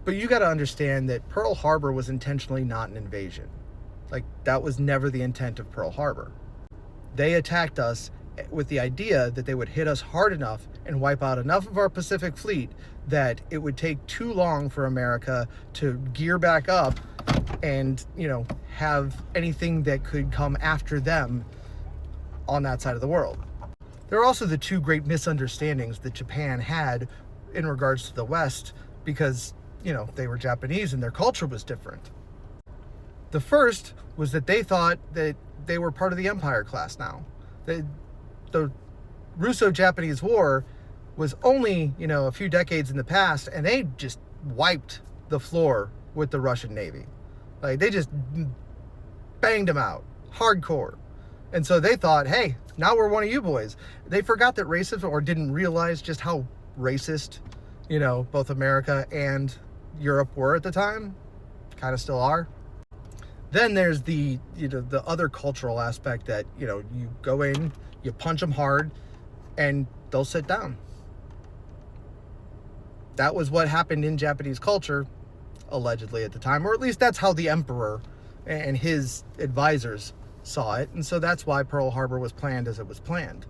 But you got to understand that Pearl Harbor was intentionally not an invasion. Like, that was never the intent of Pearl Harbor. They attacked us with the idea that they would hit us hard enough and wipe out enough of our Pacific fleet that it would take too long for America to gear back up and, have anything that could come after them on that side of the world. There are also the two great misunderstandings that Japan had in regards to the West because, they were Japanese and their culture was different. The first was that they thought that they were part of the empire class now. The Russo-Japanese War was only, a few decades in the past, and they just wiped the floor with the Russian Navy. Like, they just banged them out, hardcore. And so they thought, hey, now we're one of you boys. They forgot that racism, or didn't realize just how racist, both America and Europe were at the time, kind of still are. Then there's the other cultural aspect that, you go in, you punch them hard, and they'll sit down. That was what happened in Japanese culture, allegedly at the time, or at least that's how the emperor and his advisors saw it. And so that's why Pearl Harbor was planned as it was planned.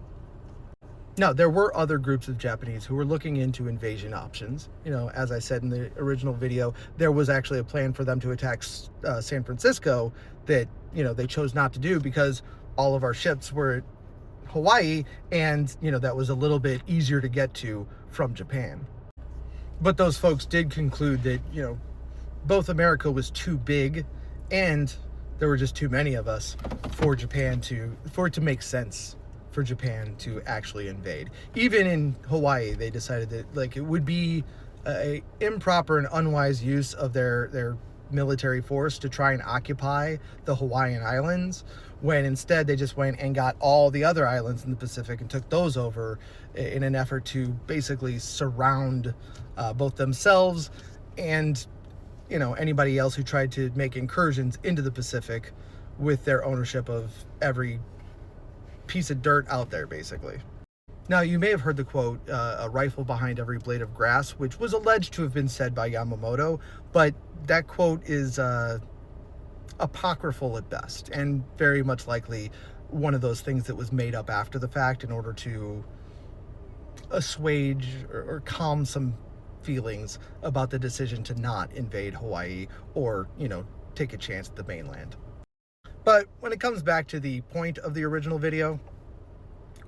Now, there were other groups of Japanese who were looking into invasion options. As I said in the original video, there was actually a plan for them to attack San Francisco that, they chose not to do because all of our ships were at Hawaii, and, that was a little bit easier to get to from Japan. But those folks did conclude that, both America was too big and there were just too many of us for it to make sense for Japan to actually invade. Even in Hawaii, they decided that it would be a improper and unwise use of their military force to try and occupy the Hawaiian Islands, when instead they just went and got all the other islands in the Pacific and took those over in an effort to basically surround both themselves and anybody else who tried to make incursions into the Pacific with their ownership of every piece of dirt out there, basically. Now, you may have heard the quote, a rifle behind every blade of grass, which was alleged to have been said by Yamamoto, but that quote is apocryphal at best, and very much likely one of those things that was made up after the fact in order to assuage or calm some feelings about the decision to not invade Hawaii or, take a chance at the mainland. But when it comes back to the point of the original video,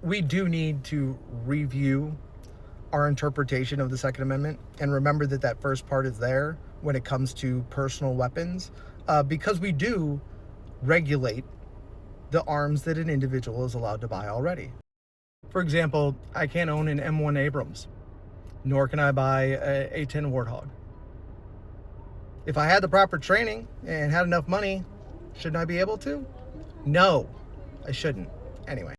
we do need to review our interpretation of the Second Amendment and remember that first part is there when it comes to personal weapons, because we do regulate the arms that an individual is allowed to buy already. For example, I can't own an M1 Abrams, nor can I buy a A10 Warthog. If I had the proper training and had enough money, shouldn't I be able to? No, I shouldn't. Anyway.